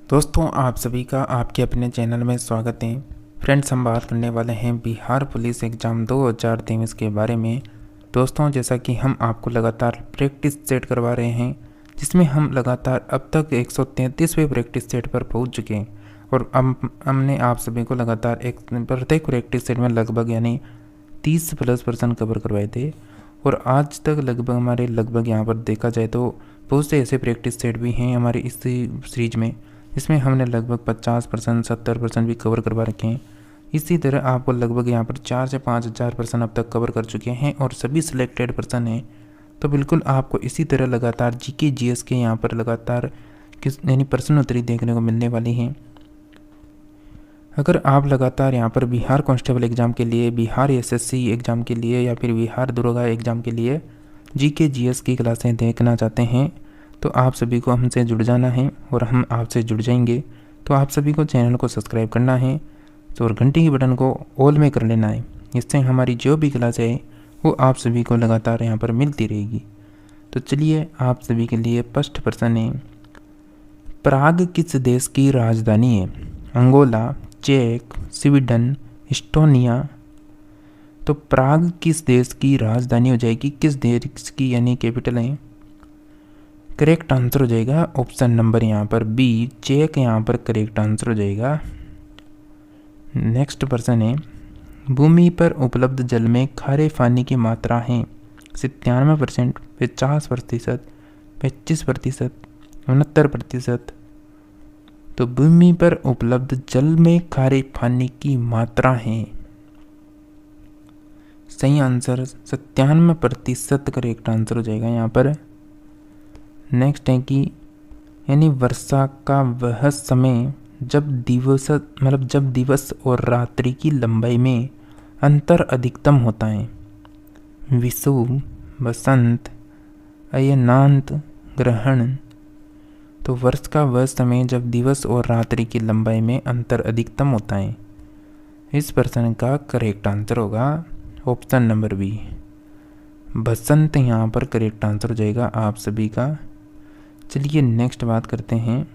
दोस्तों, आप सभी का आपके अपने चैनल में स्वागत है। फ्रेंड्स, हम बात करने वाले हैं बिहार पुलिस एग्ज़ाम 2023 के बारे में। दोस्तों, जैसा कि हम आपको लगातार प्रैक्टिस सेट करवा रहे हैं, जिसमें हम लगातार अब तक 133वें प्रैक्टिस सेट पर पहुंच चुके हैं और अब हमने आप सभी को लगातार प्रत्येक प्रैक्टिस सेट में लगभग यानी 30+ कवर करवाए थे। और आज तक लगभग यहाँ पर देखा जाए तो बहुत से ऐसे प्रैक्टिस सेट भी हैं हमारे इस सीरीज में, इसमें हमने लगभग 50%, 70% भी कवर करवा रखे हैं। इसी तरह आपको लगभग यहाँ पर 4 से 5 हज़ार पर्सन अब तक कवर कर चुके हैं और सभी सिलेक्टेड पर्सन हैं। तो बिल्कुल आपको इसी तरह लगातार जीके जीएस के यहाँ पर लगातार यानी प्रश्न उत्तरी देखने को मिलने वाली हैं। अगर आप लगातार यहाँ पर बिहार कांस्टेबल एग्ज़ाम के लिए, बिहार एसएससी एग्ज़ाम के लिए या फिर बिहार दरोगा एग्ज़ाम के लिए जीके जीएस की क्लासें देखना चाहते हैं तो आप सभी को हमसे जुड़ जाना है और हम आपसे जुड़ जाएंगे। तो आप सभी को चैनल को सब्सक्राइब करना है तो और घंटी की बटन को ऑल में कर लेना है। इससे हमारी जो भी क्लास है वो आप सभी को लगातार यहाँ पर मिलती रहेगी। तो चलिए, आप सभी के लिए फर्स्ट प्रश्न है, प्राग किस देश की राजधानी है? अंगोला, चेक, स्वीडन, एस्टोनिया। तो प्राग किस देश की राजधानी हो जाएगी? किस देश की यानी कैपिटल है? करेक्ट आंसर हो जाएगा ऑप्शन नंबर यहाँ पर बी, चेक यहाँ पर करेक्ट आंसर हो जाएगा। नेक्स्ट प्रश्न है, भूमि पर उपलब्ध जल में खारे पानी की मात्रा है 97%, 50%, 25%, 69%। तो भूमि पर उपलब्ध जल में खारे पानी की मात्रा है, सही आंसर 97% करेक्ट आंसर हो जाएगा यहाँ पर। नेक्स्ट है कि यानी वर्षा का वह समय जब दिवस और रात्रि की लंबाई में अंतर अधिकतम होता है। विषुव, वसंत, अयनांत, ग्रहण। तो वर्ष का वह समय जब दिवस और रात्रि की लंबाई में अंतर अधिकतम होता है। इस प्रश्न का करेक्ट आंसर होगा ऑप्शन नंबर बी, बसंत यहाँ पर करेक्ट आंसर हो जाएगा आप सभी का। चलिए नेक्स्ट बात करते हैं,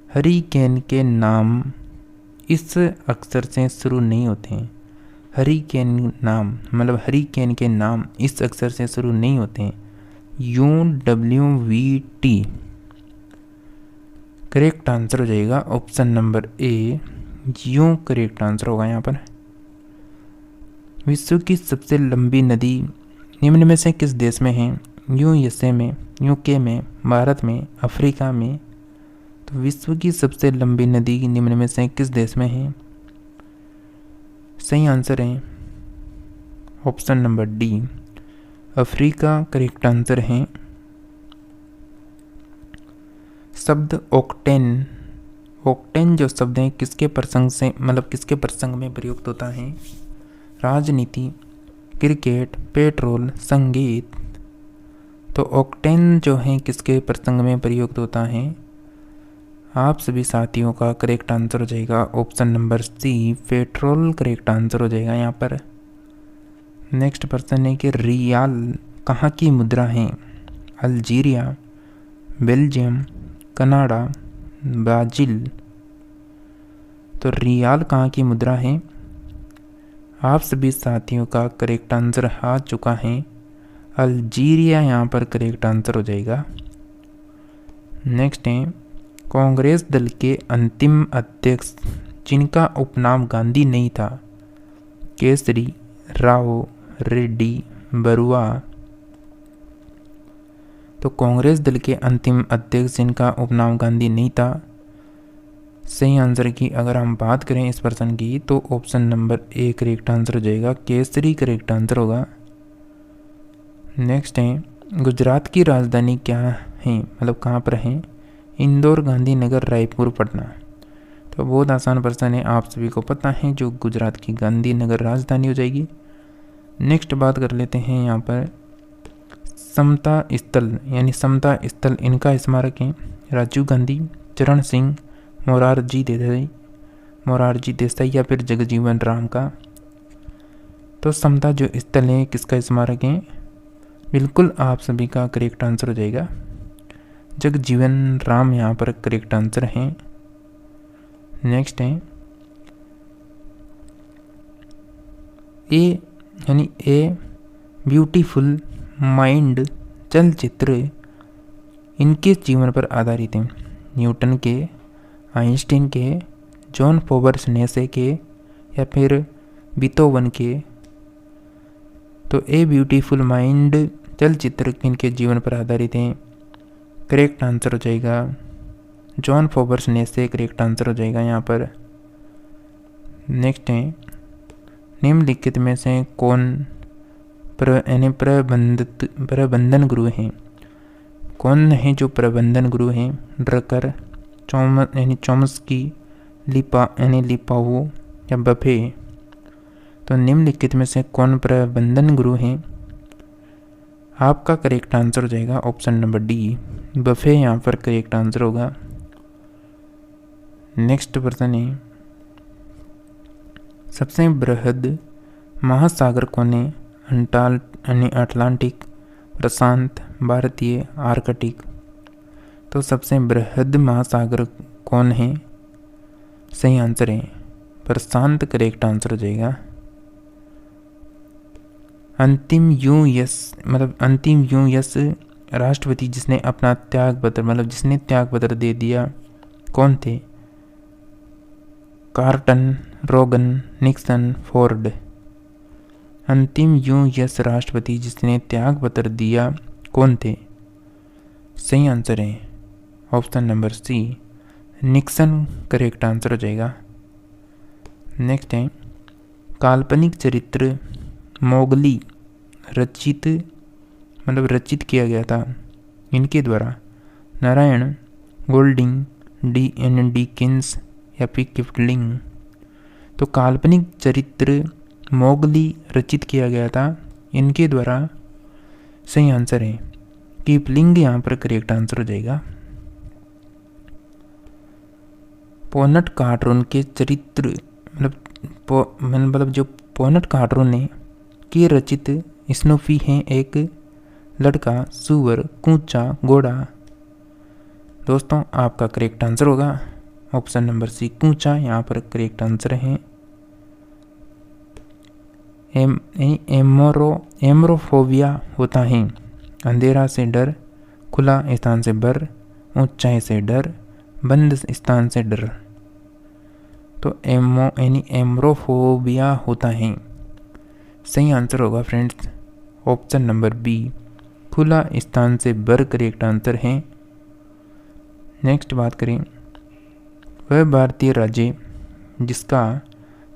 हरिकेन के नाम इस अक्षर से शुरू नहीं होते हैं। हरिकेन के नाम इस अक्षर से शुरू नहीं होते हैं। UWVT करेक्ट आंसर हो जाएगा option number A, you correct answer होगा यहाँ पर। विश्व की सबसे लंबी नदी निम्न में से किस देश में है? USA में, UK में, भारत में, अफ्रीका में। तो विश्व की सबसे लंबी नदी निम्न में से किस देश में है? सही आंसर है option number D, Africa correct answer है। शब्द ऑक्टेन, ऑक्टेन जो शब्द है किसके प्रसंग में प्रयुक्त होता है? राजनीति, क्रिकेट, पेट्रोल, संगीत। तो ऑक्टेन जो है किसके प्रसंग में प्रयुक्त होता है? आप सभी साथियों का करेक्ट आंसर हो जाएगा option number C, petrol correct answer हो जाएगा यहाँ पर। नेक्स्ट प्रश्न है कि रियाल कहाँ की मुद्रा है? Algeria, Belgium, Canada, Brazil. तो रियाल कहाँ की मुद्रा है? आप सभी साथियों का करेक्ट आंसर आ चुका है, अल्जीरिया यहाँ पर करेक्ट आंसर हो जाएगा। नेक्स्ट है, कांग्रेस दल के अंतिम अध्यक्ष जिनका उपनाम गांधी नहीं था? केसरी, राव, रेड्डी, बरुआ। तो कांग्रेस दल के अंतिम अध्यक्ष जिनका उपनाम गांधी नहीं था, सही आंसर की अगर हम बात करें इस प्रश्न की तो option number A correct answer हो जाएगा, केसरी करेक्ट आंसर होगा। नेक्स्ट है, गुजरात की राजधानी क्या है? कहाँ पर है? इंदौर, गांधीनगर, रायपुर, पटना। तो बहुत आसान प्रश्न है, आप सभी को पता है जो गुजरात की गांधीनगर राजधानी हो जाएगी। नेक्स्ट बात कर लेते हैं यहाँ पर समता स्थल इनका स्मारक है? राजीव गांधी, चरण सिंह, मोरारजी देसाई या फिर जगजीवन राम का। तो समता जो स्थल है किसका स्मारक है? बिल्कुल आप सभी का करेक्ट आंसर हो जाएगा जगजीवन राम यहाँ पर करेक्ट आंसर है। नेक्स्ट है ए ब्यूटीफुल माइंड चलचित्र इनके जीवन पर आधारित है। न्यूटन के, आइंस्टीन के, जॉन फोबर्स नेसे के या फिर बीथोवन के। तो ए ब्यूटीफुल माइंड चलचित्र इनके जीवन पर आधारित है। करेक्ट आंसर हो जाएगा जॉन फोबर्स नेसे, करेक्ट आंसर हो जाएगा यहाँ पर। नेक्स्ट है निम्नलिखित में से कौन प्रबंधन गुरु हैं। कौन है जो प्रबंधन गुरु हैं? ड्रकर, चॉम्स्की, लिपाओ या बफे। तो निम्नलिखित में से कौन प्रबंधन गुरु हैं? आपका करेक्ट आंसर हो जाएगा ऑप्शन नंबर डी, बफे यहाँ पर करेक्ट आंसर होगा। नेक्स्ट प्रश्न है सबसे बृहद महासागर कौन है? अटलांटिक, प्रशांत, भारतीय, आर्कटिक। तो सबसे बृहद महासागर कौन है? सही आंसर है प्रशांत, करेक्ट आंसर हो जाएगा। अंतिम यूएस राष्ट्रपति जिसने अपना त्याग पत्र दे दिया कौन थे? कार्टर, रोगन, निक्सन, फोर्ड। अंतिम यूएस राष्ट्रपति जिसने त्याग पत्र दिया कौन थे? सही आंसर है option number C, Nixon, correct answer हो जाएगा। नेक्स्ट है काल्पनिक चरित्र मोगली रचित किया गया था इनके द्वारा? नारायण, गोल्डिंग, डिकेंस या फिर किपलिंग। तो काल्पनिक चरित्र मोगली रचित किया गया था इनके द्वारा। सही आंसर है किपलिंग, यहाँ पर करेक्ट आंसर हो जाएगा। पोनट कार्टरून के चरित्र जो पोनट कार्टरून ने की रचित स्नूफी है एक लड़का, सुअर, कूचा, घोड़ा। दोस्तों आपका करेक्ट आंसर होगा ऑप्शन नंबर सी, कूचा, यहाँ पर करेक्ट आंसर है। एमरोफोबिया होता है अंधेरा से डर, खुला स्थान से बर, ऊंचाई से डर, बंद स्थान से डर। तो एमरोफोबिया होता है। सही आंसर होगा फ्रेंड्स ऑप्शन नंबर बी, खुला स्थान से बर, करेक्ट आंसर है। नेक्स्ट बात करें वह भारतीय राज्य जिसका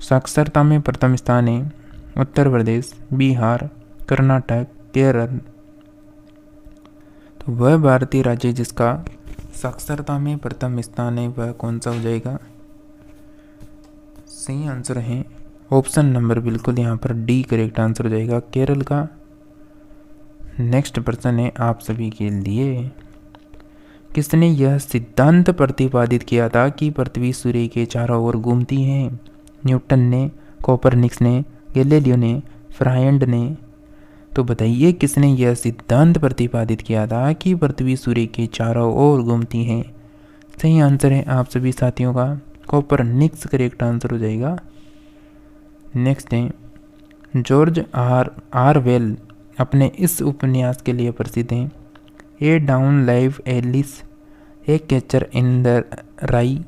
साक्षरता में प्रथम स्थान है? उत्तर प्रदेश, बिहार, कर्नाटक, केरल। तो वह भारतीय राज्य जिसका साक्षरता में प्रथम स्थान है वह कौन सा हो जाएगा? सही आंसर है ऑप्शन नंबर बिल्कुल यहाँ पर डी, करेक्ट आंसर हो जाएगा, केरल का। नेक्स्ट प्रश्न है आप सभी के लिए किसने यह सिद्धांत प्रतिपादित किया था कि पृथ्वी सूर्य के चारों ओर घूमती है? न्यूटन ने, कोपरनिकस ने, गैलीलियो ने, फ्रायड ने। तो बताइए किसने यह सिद्धांत प्रतिपादित किया था कि पृथ्वी सूर्य के चारों ओर घूमती है? सही आंसर है आप सभी साथियों का कोपरनिकस, करेक्ट आंसर हो जाएगा। नेक्स्ट है जॉर्ज आरवेल अपने इस उपन्यास के लिए प्रसिद्ध हैं? A down life Alice, a catcher in the rye,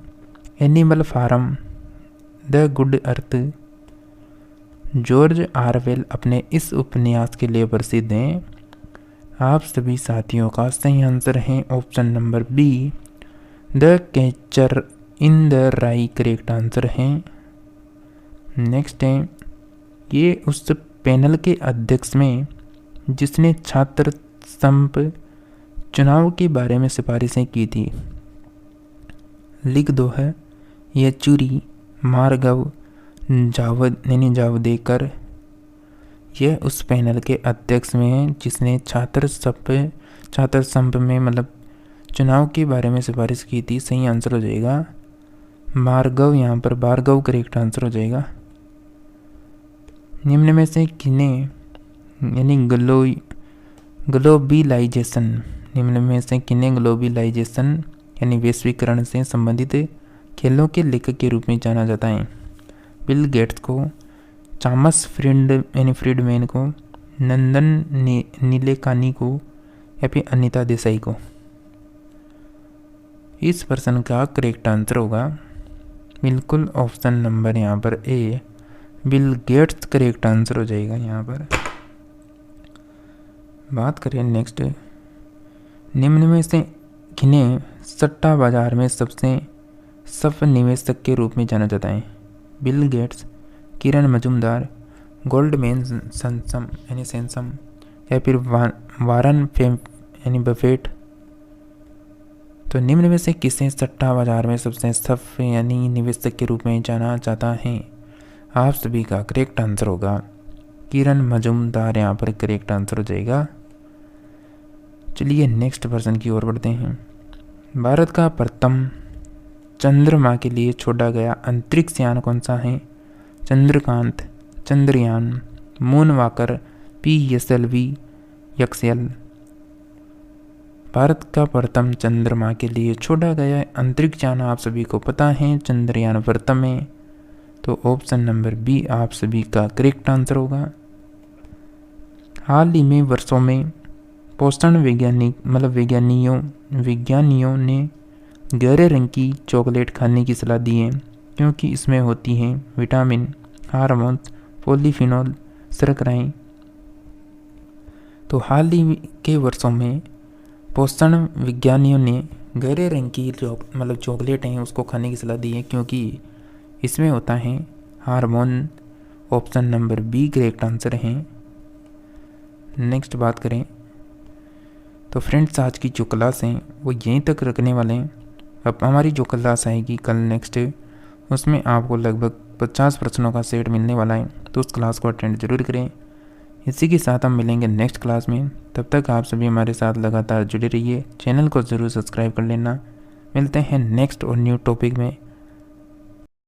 animal farm, the good earth. George Orwell अपने इस उपन्यास के लिए प्रसिद्ध हैं। आप सभी साथियों का सही आंसर है option number B, the catcher in the rye, correct answer है। नेक्स्ट है ये उस पैनल के अध्यक्ष में जिसने छात्र संप चुनाव के बारे में सिफारिशें की थी? लिख दो है येचुरी, मार्गव, जावदेकर। यह उस पैनल के अध्यक्ष में है जिसने छात्र संप में चुनाव के बारे में सिफारिश की थी। सही आंसर हो जाएगा भार्गव, यहाँ पर भार्गव करेक्ट आंसर हो जाएगा। निम्न में से किन्हें ग्लोबलाइजेशन निम्न में से किन्हें ग्लोबलाइजेशन यानी वैश्वीकरण से संबंधित खेलों के लेखक के रूप में जाना जाता है? बिल गेट्स को, थॉमस फ्रीडमैन को, नंदन नीलेकानी को या फिर अनीता देसाई को? इस प्रश्न का करेक्ट आंसर होगा बिल्कुल ऑप्शन नंबर यहाँ पर ए, बिल गेट्स करेक्ट आंसर हो जाएगा यहाँ पर। बात करें नेक्स्ट, निम्न में से किन्हें सट्टा बाजार में सबसे सफल निवेशक के रूप में जाना जाता है? बिल गेट्स, किरण मजूमदार, गोल्डमैन सैचम या फिर वारन बफेट? तो निम्न में से किसे सट्टा बाजार में सबसे सफल यानी निवेशक के रूप में जाना जाता है? आप सभी का करेक्ट आंसर होगा किरण मजूमदार, यहाँ पर करेक्ट आंसर हो जाएगा। चलिए नेक्स्ट प्रश्न की ओर बढ़ते हैं। भारत का प्रथम चंद्रमा के लिए छोड़ा गया अंतरिक्ष यान कौन सा है? Chandrakant, Chandrayaan, मूनवाकर, PSLV, XL? भारत का प्रथम चंद्रमा के लिए छोड़ा गया अंतरिक्ष यान आप सभी को पता है चंद्रयान प्रथम है, तो ऑप्शन नंबर बी आप सभी का करेक्ट आंसर होगा। हाल ही में वर्षों में पोषण विज्ञानियों ने गहरे रंग की चॉकलेट खाने की सलाह दी है क्योंकि इसमें होती हैं विटामिन, हार्मोन्स, पॉलीफिनॉल, शर्कराएं। तो हाल ही के वर्षों में पोषण विज्ञानियों ने गहरे रंग की चॉकलेट हैं उसको खाने की सलाह दी है क्योंकि इसमें होता है hormone. Option number B correct answer है। नेक्स्ट बात करें तो फ्रेंड्स, आज की जो क्लास हैं वो यहीं तक रखने वाले हैं। अब हमारी जो क्लास आएगी कल नेक्स्ट, उसमें आपको लगभग 50 प्रश्नों का सेट मिलने वाला है, तो उस क्लास को अटेंड जरूर करें। इसी के साथ हम मिलेंगे नेक्स्ट क्लास में। तब तक आप सभी हमारे साथ लगातार जुड़े रहिए, चैनल को ज़रूर सब्सक्राइब कर लेना। मिलते हैं नेक्स्ट और न्यू टॉपिक में।